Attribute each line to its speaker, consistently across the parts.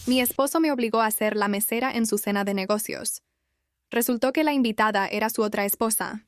Speaker 1: Mi esposo me obligó a ser la mesera en su cena de negocios. Resultó que la invitada era su otra esposa.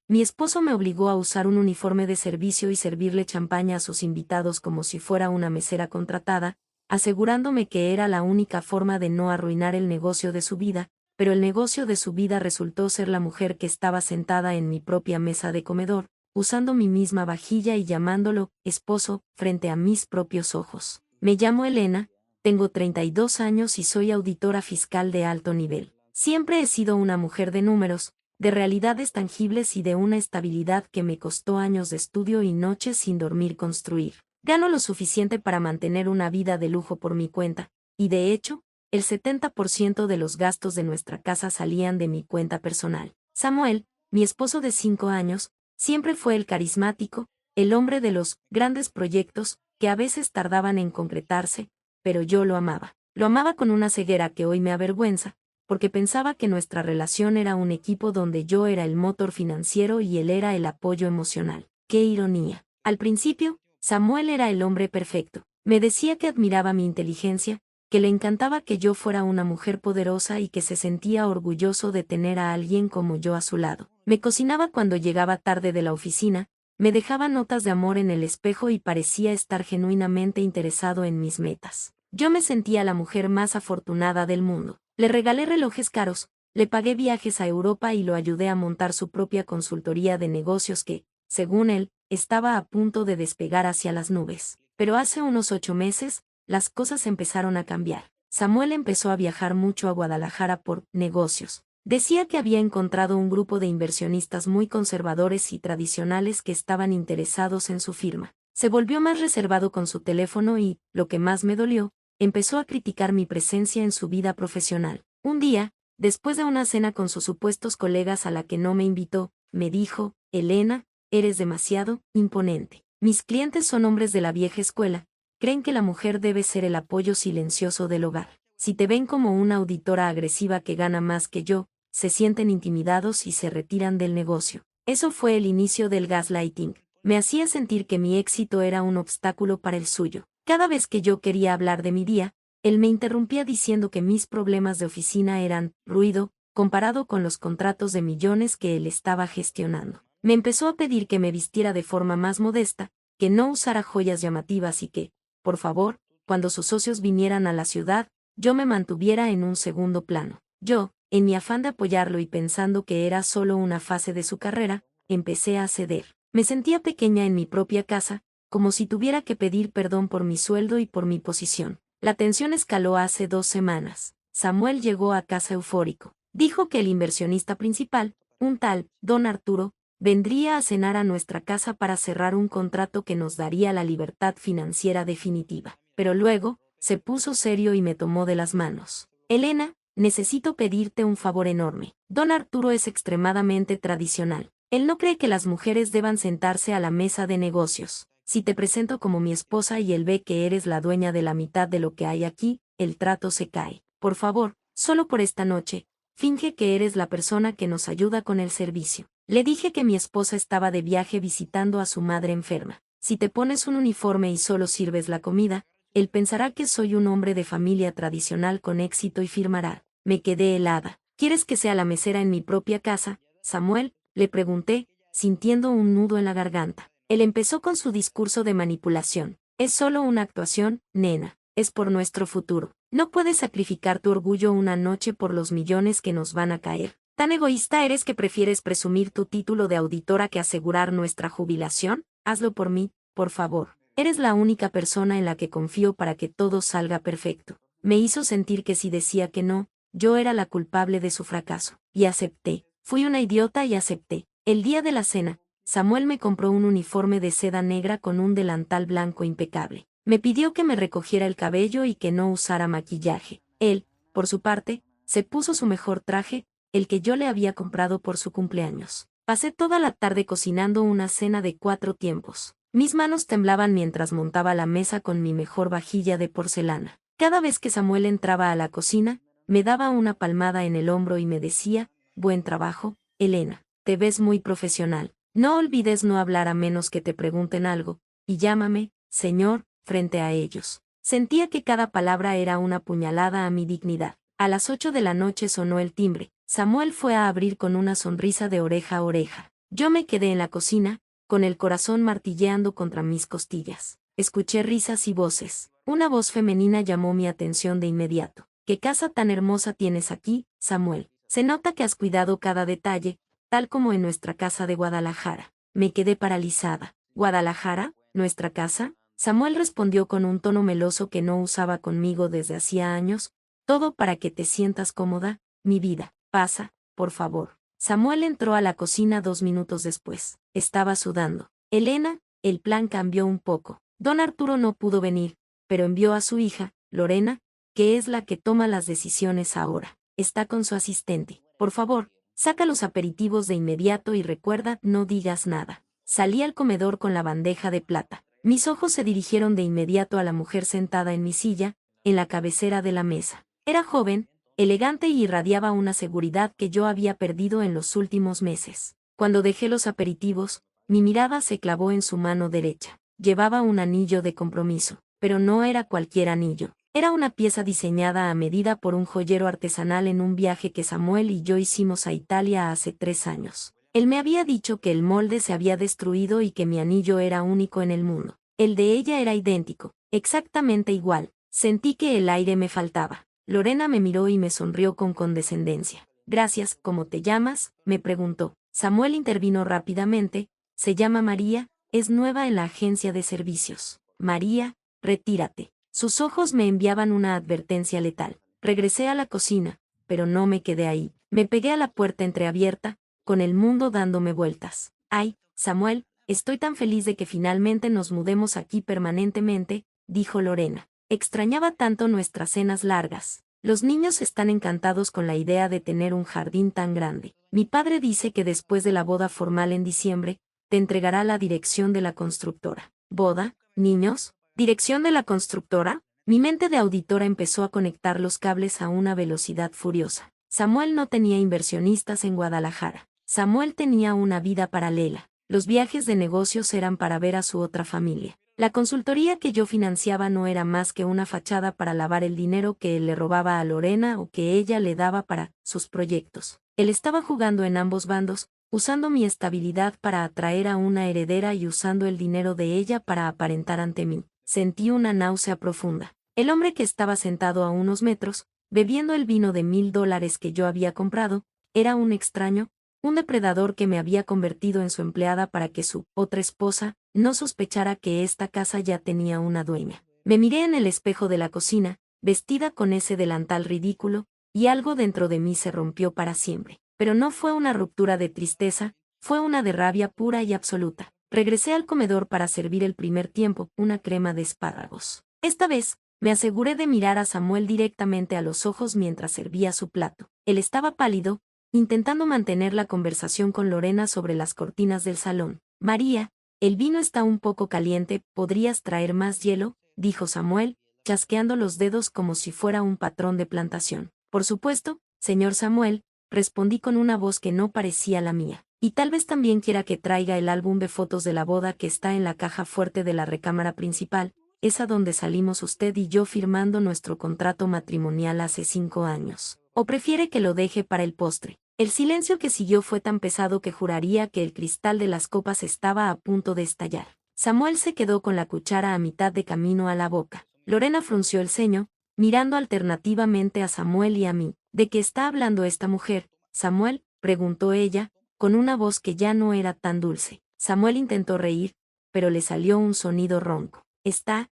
Speaker 2: Mi esposo me obligó a usar un uniforme de servicio y servirle champaña a sus invitados como si fuera una mesera contratada, asegurándome que era la única forma de no arruinar el negocio de su vida, pero el negocio de su vida resultó ser la mujer que estaba sentada en mi propia mesa de comedor, usando mi misma vajilla y llamándolo esposo frente a mis propios ojos. Me llamo Elena, tengo 32 años y soy auditora fiscal de alto nivel. Siempre he sido una mujer de números, de realidades tangibles y de una estabilidad que me costó años de estudio y noches sin dormir construir. Gano lo suficiente para mantener una vida de lujo por mi cuenta, y de hecho, el 70% de los gastos de nuestra casa salían de mi cuenta personal. Samuel, mi esposo de 5 años, siempre fue el carismático, el hombre de los grandes proyectos, que a veces tardaban en concretarse, pero yo lo amaba. Lo amaba con una ceguera que hoy me avergüenza, porque pensaba que nuestra relación era un equipo donde yo era el motor financiero y él era el apoyo emocional. ¡Qué ironía! Al principio, Samuel era el hombre perfecto. Me decía que admiraba mi inteligencia, que le encantaba que yo fuera una mujer poderosa y que se sentía orgulloso de tener a alguien como yo a su lado. Me cocinaba cuando llegaba tarde de la oficina, me dejaba notas de amor en el espejo y parecía estar genuinamente interesado en mis metas. Yo me sentía la mujer más afortunada del mundo. Le regalé relojes caros, le pagué viajes a Europa y lo ayudé a montar su propia consultoría de negocios que, según él, estaba a punto de despegar hacia las nubes. Pero hace unos 8 meses, las cosas empezaron a cambiar. Samuel empezó a viajar mucho a Guadalajara por negocios. Decía que había encontrado un grupo de inversionistas muy conservadores y tradicionales que estaban interesados en su firma. Se volvió más reservado con su teléfono y, lo que más me dolió, empezó a criticar mi presencia en su vida profesional. Un día, después de una cena con sus supuestos colegas a la que no me invitó, me dijo: Elena, eres demasiado imponente. Mis clientes son hombres de la vieja escuela, creen que la mujer debe ser el apoyo silencioso del hogar. Si te ven como una auditora agresiva que gana más que yo, se sienten intimidados y se retiran del negocio. Eso fue el inicio del gaslighting. Me hacía sentir que mi éxito era un obstáculo para el suyo. Cada vez que yo quería hablar de mi día, él me interrumpía diciendo que mis problemas de oficina eran ruido, comparado con los contratos de millones que él estaba gestionando. Me empezó a pedir que me vistiera de forma más modesta, que no usara joyas llamativas y que, por favor, cuando sus socios vinieran a la ciudad, yo me mantuviera en un segundo plano. Yo, en mi afán de apoyarlo y pensando que era solo una fase de su carrera, empecé a ceder. Me sentía pequeña en mi propia casa, como si tuviera que pedir perdón por mi sueldo y por mi posición. La tensión escaló hace 2 semanas. Samuel llegó a casa eufórico. Dijo que el inversionista principal, un tal Don Arturo, vendría a cenar a nuestra casa para cerrar un contrato que nos daría la libertad financiera definitiva. Pero luego, se puso serio y me tomó de las manos. Elena, necesito pedirte un favor enorme. Don Arturo es extremadamente tradicional. Él no cree que las mujeres deban sentarse a la mesa de negocios. Si te presento como mi esposa y él ve que eres la dueña de la mitad de lo que hay aquí, el trato se cae. Por favor, solo por esta noche, finge que eres la persona que nos ayuda con el servicio. Le dije que mi esposa estaba de viaje visitando a su madre enferma. Si te pones un uniforme y solo sirves la comida, él pensará que soy un hombre de familia tradicional con éxito y firmará. Me quedé helada. ¿Quieres que sea la mesera en mi propia casa, Samuel?, le pregunté, sintiendo un nudo en la garganta. Él empezó con su discurso de manipulación. Es solo una actuación, nena. Es por nuestro futuro. No puedes sacrificar tu orgullo una noche por los millones que nos van a caer. ¿Tan egoísta eres que prefieres presumir tu título de auditora que asegurar nuestra jubilación? Hazlo por mí, por favor. Eres la única persona en la que confío para que todo salga perfecto. Me hizo sentir que si decía que no, yo era la culpable de su fracaso. Y acepté. Fui una idiota y acepté. El día de la cena, Samuel me compró un uniforme de seda negra con un delantal blanco impecable. Me pidió que me recogiera el cabello y que no usara maquillaje. Él, por su parte, se puso su mejor traje, el que yo le había comprado por su cumpleaños. Pasé toda la tarde cocinando una cena de 4 tiempos. Mis manos temblaban mientras montaba la mesa con mi mejor vajilla de porcelana. Cada vez que Samuel entraba a la cocina, me daba una palmada en el hombro y me decía: buen trabajo, Elena, te ves muy profesional. No olvides no hablar a menos que te pregunten algo, y llámame, señor, frente a ellos. Sentía que cada palabra era una puñalada a mi dignidad. A las 8 de la noche sonó el timbre. Samuel fue a abrir con una sonrisa de oreja a oreja. Yo me quedé en la cocina, con el corazón martilleando contra mis costillas. Escuché risas y voces. Una voz femenina llamó mi atención de inmediato. ¿Qué casa tan hermosa tienes aquí, Samuel? Se nota que has cuidado cada detalle, tal como en nuestra casa de Guadalajara. Me quedé paralizada. ¿Guadalajara? ¿Nuestra casa? Samuel respondió con un tono meloso que no usaba conmigo desde hacía años. Todo para que te sientas cómoda, mi vida. Pasa, por favor. Samuel entró a la cocina 2 minutos después. Estaba sudando. Elena, el plan cambió un poco. Don Arturo no pudo venir, pero envió a su hija, Lorena, que es la que toma las decisiones ahora. Está con su asistente. Por favor, saca los aperitivos de inmediato y recuerda, no digas nada. Salí al comedor con la bandeja de plata. Mis ojos se dirigieron de inmediato a la mujer sentada en mi silla, en la cabecera de la mesa. Era joven, elegante y irradiaba una seguridad que yo había perdido en los últimos meses. Cuando dejé los aperitivos, mi mirada se clavó en su mano derecha. Llevaba un anillo de compromiso, pero no era cualquier anillo. Era una pieza diseñada a medida por un joyero artesanal en un viaje que Samuel y yo hicimos a Italia hace 3 años. Él me había dicho que el molde se había destruido y que mi anillo era único en el mundo. El de ella era idéntico, exactamente igual. Sentí que el aire me faltaba. Lorena me miró y me sonrió con condescendencia. Gracias, ¿cómo te llamas?, me preguntó. Samuel intervino rápidamente. Se llama María, es nueva en la agencia de servicios. María, retírate. Sus ojos me enviaban una advertencia letal. Regresé a la cocina, pero no me quedé ahí. Me pegué a la puerta entreabierta, con el mundo dándome vueltas. Ay, Samuel, estoy tan feliz de que finalmente nos mudemos aquí permanentemente, dijo Lorena. Extrañaba tanto nuestras cenas largas. Los niños están encantados con la idea de tener un jardín tan grande. Mi padre dice que después de la boda formal en diciembre, te entregará la dirección de la constructora. ¿Boda? ¿Niños? ¿Dirección de la constructora? Mi mente de auditora empezó a conectar los cables a una velocidad furiosa. Samuel no tenía inversionistas en Guadalajara. Samuel tenía una vida paralela. Los viajes de negocios eran para ver a su otra familia. La consultoría que yo financiaba no era más que una fachada para lavar el dinero que él le robaba a Lorena o que ella le daba para sus proyectos. Él estaba jugando en ambos bandos, usando mi estabilidad para atraer a una heredera y usando el dinero de ella para aparentar ante mí. Sentí una náusea profunda. El hombre que estaba sentado a unos metros, bebiendo el vino de $1000 que yo había comprado, era un extraño, un depredador que me había convertido en su empleada para que su otra esposa no sospechara que esta casa ya tenía una dueña. Me miré en el espejo de la cocina, vestida con ese delantal ridículo, y algo dentro de mí se rompió para siempre. Pero no fue una ruptura de tristeza, fue una de rabia pura y absoluta. Regresé al comedor para servir el primer tiempo, una crema de espárragos. Esta vez, me aseguré de mirar a Samuel directamente a los ojos mientras servía su plato. Él estaba pálido, intentando mantener la conversación con Lorena sobre las cortinas del salón. María, el vino está un poco caliente, ¿podrías traer más hielo?, dijo Samuel, chasqueando los dedos como si fuera un patrón de plantación. Por supuesto, señor Samuel, respondí con una voz que no parecía la mía. Y tal vez también quiera que traiga el álbum de fotos de la boda que está en la caja fuerte de la recámara principal, esa donde salimos usted y yo firmando nuestro contrato matrimonial hace 5 años. ¿O prefiere que lo deje para el postre? El silencio que siguió fue tan pesado que juraría que el cristal de las copas estaba a punto de estallar. Samuel se quedó con la cuchara a mitad de camino a la boca. Lorena frunció el ceño, mirando alternativamente a Samuel y a mí. ¿De qué está hablando esta mujer, Samuel?, preguntó ella, con una voz que ya no era tan dulce. Samuel intentó reír, pero le salió un sonido ronco. Está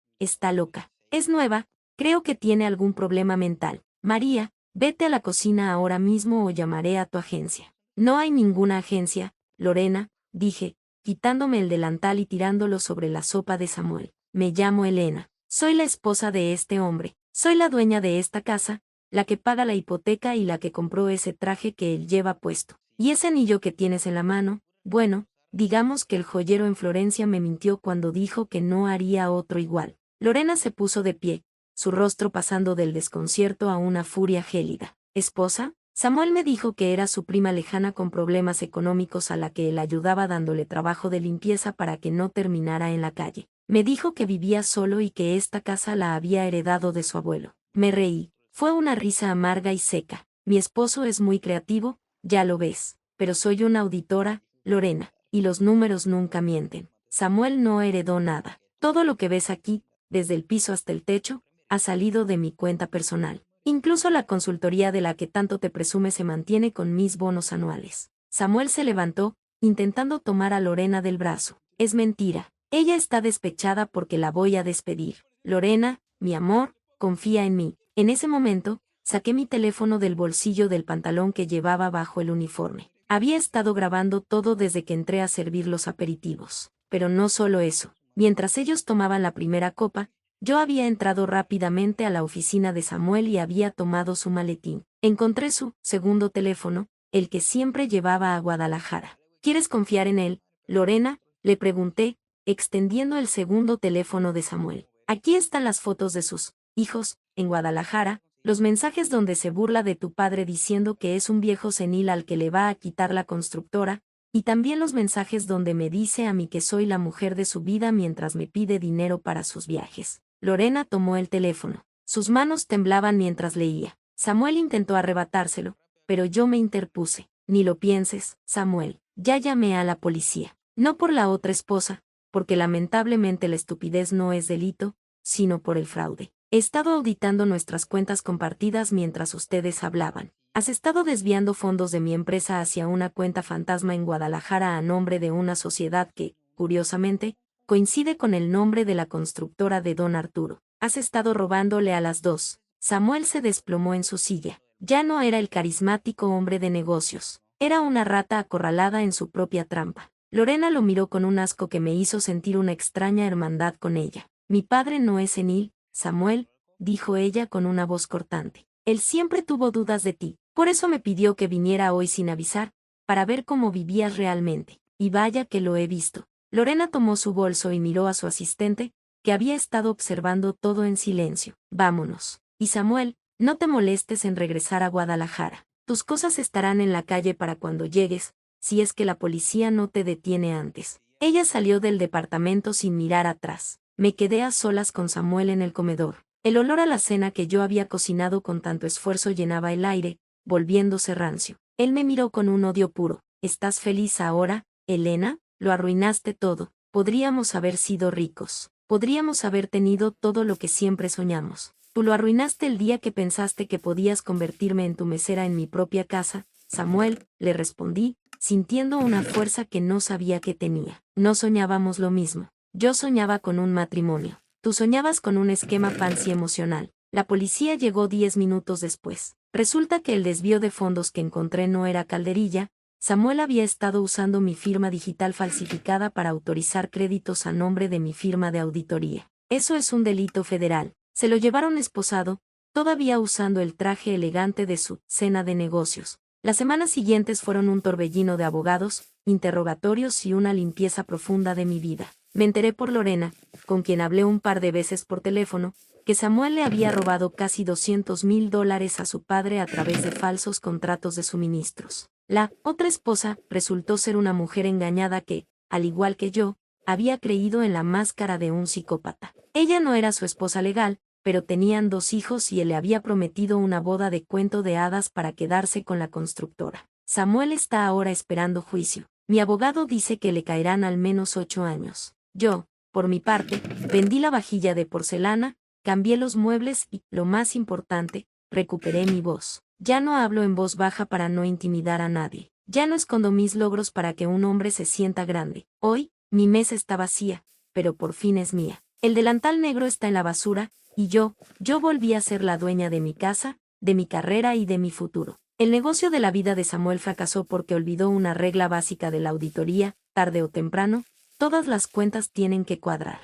Speaker 2: loca. Es nueva, creo que tiene algún problema mental. María, vete a la cocina ahora mismo o llamaré a tu agencia. No hay ninguna agencia, Lorena, dije, quitándome el delantal y tirándolo sobre la sopa de Samuel. Me llamo Elena. Soy la esposa de este hombre. Soy la dueña de esta casa, la que paga la hipoteca y la que compró ese traje que él lleva puesto. Y ese anillo que tienes en la mano, bueno, digamos que el joyero en Florencia me mintió cuando dijo que no haría otro igual. Lorena se puso de pie, su rostro pasando del desconcierto a una furia gélida. ¿Esposa? Samuel me dijo que era su prima lejana con problemas económicos a la que él ayudaba dándole trabajo de limpieza para que no terminara en la calle. Me dijo que vivía solo y que esta casa la había heredado de su abuelo. Me reí. Fue una risa amarga y seca. Mi esposo es muy creativo, ya lo ves. Pero soy una auditora, Lorena, y los números nunca mienten. Samuel no heredó nada. Todo lo que ves aquí, desde el piso hasta el techo, ha salido de mi cuenta personal. Incluso la consultoría de la que tanto te presume se mantiene con mis bonos anuales. Samuel se levantó, intentando tomar a Lorena del brazo. Es mentira. Ella está despechada porque la voy a despedir. Lorena, mi amor, confía en mí. En ese momento, saqué mi teléfono del bolsillo del pantalón que llevaba bajo el uniforme. Había estado grabando todo desde que entré a servir los aperitivos. Pero no solo eso. Mientras ellos tomaban la primera copa, yo había entrado rápidamente a la oficina de Samuel y había tomado su maletín. Encontré su segundo teléfono, el que siempre llevaba a Guadalajara. ¿Quieres confiar en él, Lorena?, le pregunté, extendiendo el segundo teléfono de Samuel. Aquí están las fotos de sus hijos, en Guadalajara, los mensajes donde se burla de tu padre diciendo que es un viejo senil al que le va a quitar la constructora, y también los mensajes donde me dice a mí que soy la mujer de su vida mientras me pide dinero para sus viajes. Lorena tomó el teléfono. Sus manos temblaban mientras leía. Samuel intentó arrebatárselo, pero yo me interpuse. Ni lo pienses, Samuel. Ya llamé a la policía. No por la otra esposa, porque lamentablemente la estupidez no es delito, sino por el fraude. He estado auditando nuestras cuentas compartidas mientras ustedes hablaban. Has estado desviando fondos de mi empresa hacia una cuenta fantasma en Guadalajara a nombre de una sociedad que, curiosamente, coincide con el nombre de la constructora de don Arturo. Has estado robándole a las dos. Samuel se desplomó en su silla. Ya no era el carismático hombre de negocios. Era una rata acorralada en su propia trampa. Lorena lo miró con un asco que me hizo sentir una extraña hermandad con ella. Mi padre no es senil, Samuel, dijo ella con una voz cortante. Él siempre tuvo dudas de ti. Por eso me pidió que viniera hoy sin avisar, para ver cómo vivías realmente. Y vaya que lo he visto. Lorena tomó su bolso y miró a su asistente, que había estado observando todo en silencio. Vámonos. Y Samuel, no te molestes en regresar a Guadalajara. Tus cosas estarán en la calle para cuando llegues, si es que la policía no te detiene antes. Ella salió del departamento sin mirar atrás. Me quedé a solas con Samuel en el comedor. El olor a la cena que yo había cocinado con tanto esfuerzo llenaba el aire, volviéndose rancio. Él me miró con un odio puro. ¿Estás feliz ahora, Elena? Lo arruinaste todo. Podríamos haber sido ricos. Podríamos haber tenido todo lo que siempre soñamos. Tú lo arruinaste el día que pensaste que podías convertirme en tu mesera en mi propia casa, Samuel, le respondí, sintiendo una fuerza que no sabía que tenía. No soñábamos lo mismo. Yo soñaba con un matrimonio. Tú soñabas con un esquema fancy emocional. La policía llegó 10 minutos después. Resulta que el desvío de fondos que encontré no era calderilla. Samuel había estado usando mi firma digital falsificada para autorizar créditos a nombre de mi firma de auditoría. Eso es un delito federal. Se lo llevaron esposado, todavía usando el traje elegante de su cena de negocios. Las semanas siguientes fueron un torbellino de abogados, interrogatorios y una limpieza profunda de mi vida. Me enteré por Lorena, con quien hablé un par de veces por teléfono, que Samuel le había robado casi $200,000 a su padre a través de falsos contratos de suministros. La otra esposa resultó ser una mujer engañada que, al igual que yo, había creído en la máscara de un psicópata. Ella no era su esposa legal, pero tenían 2 hijos y él le había prometido una boda de cuento de hadas para quedarse con la constructora. Samuel está ahora esperando juicio. Mi abogado dice que le caerán al menos 8 años. Yo, por mi parte, vendí la vajilla de porcelana, cambié los muebles y, lo más importante, recuperé mi voz. Ya no hablo en voz baja para no intimidar a nadie. Ya no escondo mis logros para que un hombre se sienta grande. Hoy, mi mesa está vacía, pero por fin es mía. El delantal negro está en la basura, y yo volví a ser la dueña de mi casa, de mi carrera y de mi futuro. El negocio de la vida de Samuel fracasó porque olvidó una regla básica de la auditoría, tarde o temprano, todas las cuentas tienen que cuadrar.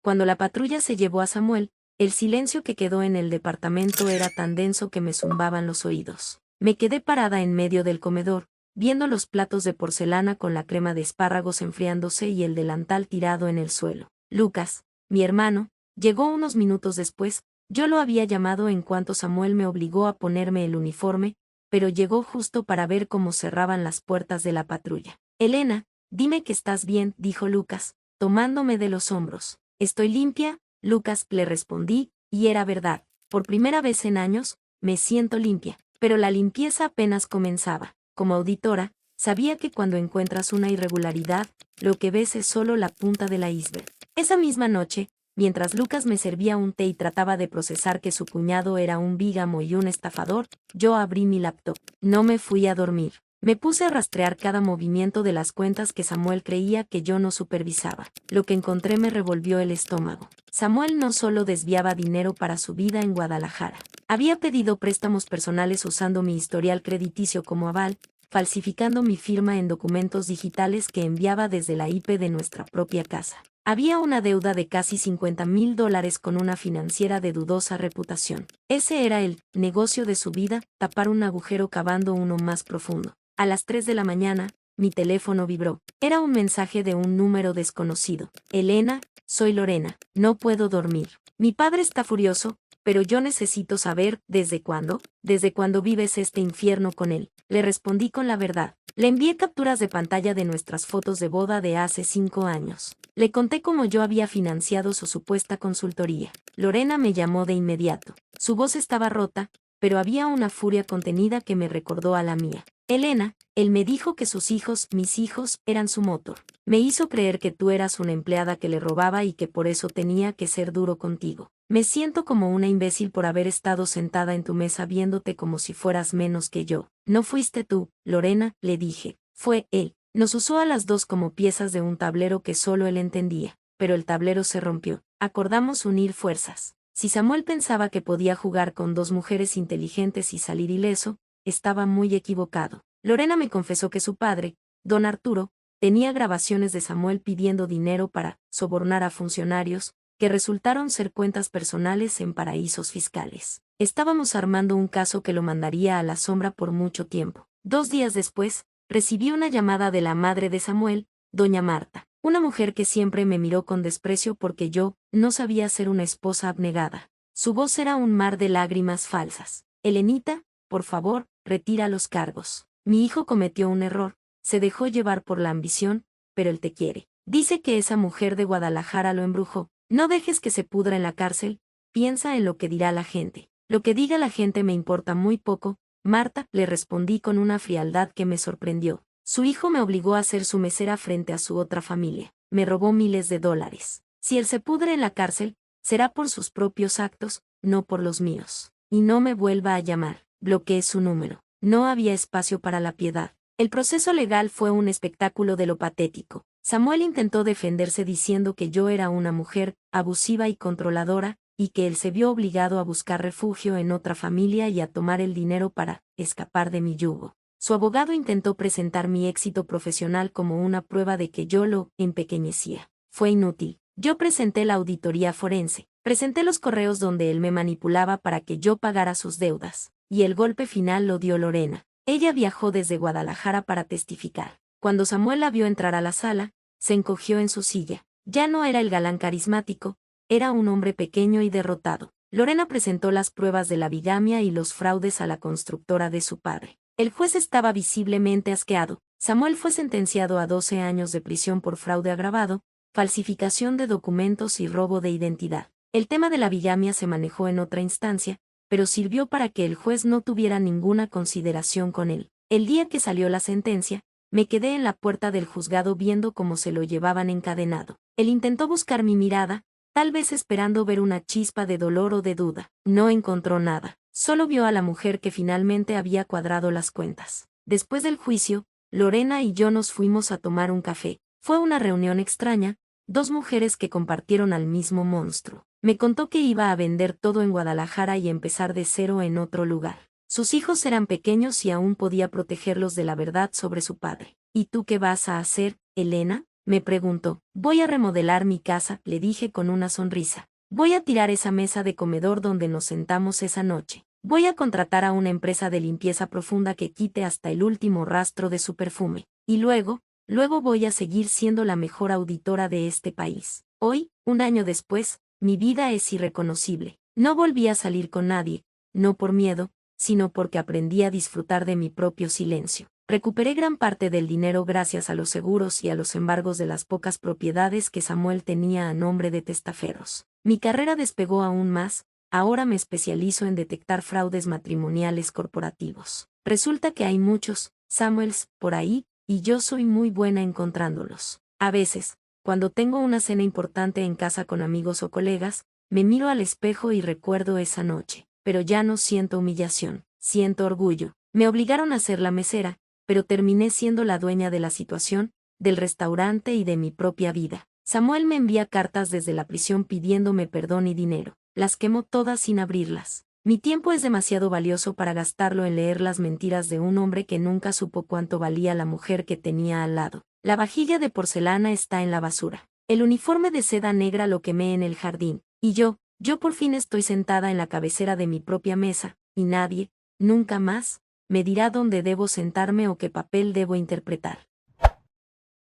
Speaker 2: Cuando la patrulla se llevó a Samuel, el silencio que quedó en el departamento era tan denso que me zumbaban los oídos. Me quedé parada en medio del comedor, viendo los platos de porcelana con la crema de espárragos enfriándose y el delantal tirado en el suelo. Lucas, mi hermano, llegó unos minutos después. Yo lo había llamado en cuanto Samuel me obligó a ponerme el uniforme, pero llegó justo para ver cómo cerraban las puertas de la patrulla. Elena, dime que estás bien, dijo Lucas, tomándome de los hombros. Estoy limpia, Lucas, le respondí, y era verdad. Por primera vez en años, me siento limpia. Pero la limpieza apenas comenzaba. Como auditora, sabía que cuando encuentras una irregularidad, lo que ves es solo la punta del iceberg. Esa misma noche, mientras Lucas me servía un té y trataba de procesar que su cuñado era un bígamo y un estafador, yo abrí mi laptop. No me fui a dormir. Me puse a rastrear cada movimiento de las cuentas que Samuel creía que yo no supervisaba. Lo que encontré me revolvió el estómago. Samuel no solo desviaba dinero para su vida en Guadalajara. Había pedido préstamos personales usando mi historial crediticio como aval, falsificando mi firma en documentos digitales que enviaba desde la IP de nuestra propia casa. Había una deuda de casi $50,000 con una financiera de dudosa reputación. Ese era el negocio de su vida, tapar un agujero cavando uno más profundo. A las 3 de la mañana, mi teléfono vibró. Era un mensaje de un número desconocido. Elena, soy Lorena. No puedo dormir. Mi padre está furioso, pero yo necesito saber, ¿desde cuándo? ¿Desde cuándo vives este infierno con él? Le respondí con la verdad. Le envié capturas de pantalla de nuestras fotos de boda de hace 5 años. Le conté cómo yo había financiado su supuesta consultoría. Lorena me llamó de inmediato. Su voz estaba rota, pero había una furia contenida que me recordó a la mía. Elena, él me dijo que sus hijos, mis hijos, eran su motor. Me hizo creer que tú eras una empleada que le robaba y que por eso tenía que ser duro contigo. Me siento como una imbécil por haber estado sentada en tu mesa viéndote como si fueras menos que yo. No fuiste tú, Lorena, le dije. Fue él. Nos usó a las dos como piezas de un tablero que solo él entendía. Pero el tablero se rompió. Acordamos unir fuerzas. Si Samuel pensaba que podía jugar con dos mujeres inteligentes y salir ileso, estaba muy equivocado. Lorena me confesó que su padre, don Arturo, tenía grabaciones de Samuel pidiendo dinero para sobornar a funcionarios, que resultaron ser cuentas personales en paraísos fiscales. Estábamos armando un caso que lo mandaría a la sombra por mucho tiempo. 2 días después, recibí una llamada de la madre de Samuel, doña Marta, una mujer que siempre me miró con desprecio porque yo no sabía ser una esposa abnegada. Su voz era un mar de lágrimas falsas. Elenita, por favor, retira los cargos. Mi hijo cometió un error, se dejó llevar por la ambición, pero él te quiere. Dice que esa mujer de Guadalajara lo embrujó. No dejes que se pudra en la cárcel, piensa en lo que dirá la gente. Lo que diga la gente me importa muy poco, Marta, le respondí con una frialdad que me sorprendió. Su hijo me obligó a ser su mesera frente a su otra familia. Me robó miles de dólares. Si él se pudre en la cárcel, será por sus propios actos, no por los míos. Y no me vuelva a llamar. Bloqueé su número. No había espacio para la piedad. El proceso legal fue un espectáculo de lo patético. Samuel intentó defenderse diciendo que yo era una mujer abusiva y controladora, y que él se vio obligado a buscar refugio en otra familia y a tomar el dinero para escapar de mi yugo. Su abogado intentó presentar mi éxito profesional como una prueba de que yo lo empequeñecía. Fue inútil. Yo presenté la auditoría forense, presenté los correos donde él me manipulaba para que yo pagara sus deudas, y el golpe final lo dio Lorena. Ella viajó desde Guadalajara para testificar. Cuando Samuel la vio entrar a la sala, se encogió en su silla. Ya no era el galán carismático, era un hombre pequeño y derrotado. Lorena presentó las pruebas de la bigamia y los fraudes a la constructora de su padre. El juez estaba visiblemente asqueado. Samuel fue sentenciado a 12 años de prisión por fraude agravado, falsificación de documentos y robo de identidad. El tema de la bigamia se manejó en otra instancia, pero sirvió para que el juez no tuviera ninguna consideración con él. El día que salió la sentencia, me quedé en la puerta del juzgado viendo cómo se lo llevaban encadenado. Él intentó buscar mi mirada, tal vez esperando ver una chispa de dolor o de duda. No encontró nada. Solo vio a la mujer que finalmente había cuadrado las cuentas. Después del juicio, Lorena y yo nos fuimos a tomar un café. Fue una reunión extraña, 2 mujeres que compartieron al mismo monstruo. Me contó que iba a vender todo en Guadalajara y empezar de cero en otro lugar. Sus hijos eran pequeños y aún podía protegerlos de la verdad sobre su padre. ¿Y tú qué vas a hacer, Elena? Me preguntó. Voy a remodelar mi casa, le dije con una sonrisa. Voy a tirar esa mesa de comedor donde nos sentamos esa noche. Voy a contratar a una empresa de limpieza profunda que quite hasta el último rastro de su perfume. Y luego voy a seguir siendo la mejor auditora de este país. Hoy, 1 año después, mi vida es irreconocible. No volví a salir con nadie, no por miedo, sino porque aprendí a disfrutar de mi propio silencio. Recuperé gran parte del dinero gracias a los seguros y a los embargos de las pocas propiedades que Samuel tenía a nombre de testaferros. Mi carrera despegó aún más, ahora me especializo en detectar fraudes matrimoniales corporativos. Resulta que hay muchos Samuels por ahí, y yo soy muy buena encontrándolos. A veces, cuando tengo una cena importante en casa con amigos o colegas, me miro al espejo y recuerdo esa noche. Pero ya no siento humillación, siento orgullo. Me obligaron a ser la mesera, pero terminé siendo la dueña de la situación, del restaurante y de mi propia vida. Samuel me envía cartas desde la prisión pidiéndome perdón y dinero. Las quemo todas sin abrirlas. Mi tiempo es demasiado valioso para gastarlo en leer las mentiras de un hombre que nunca supo cuánto valía la mujer que tenía al lado. La vajilla de porcelana está en la basura. El uniforme de seda negra lo quemé en el jardín. Y yo por fin estoy sentada en la cabecera de mi propia mesa, y nadie, nunca más, me dirá dónde debo sentarme o qué papel debo interpretar.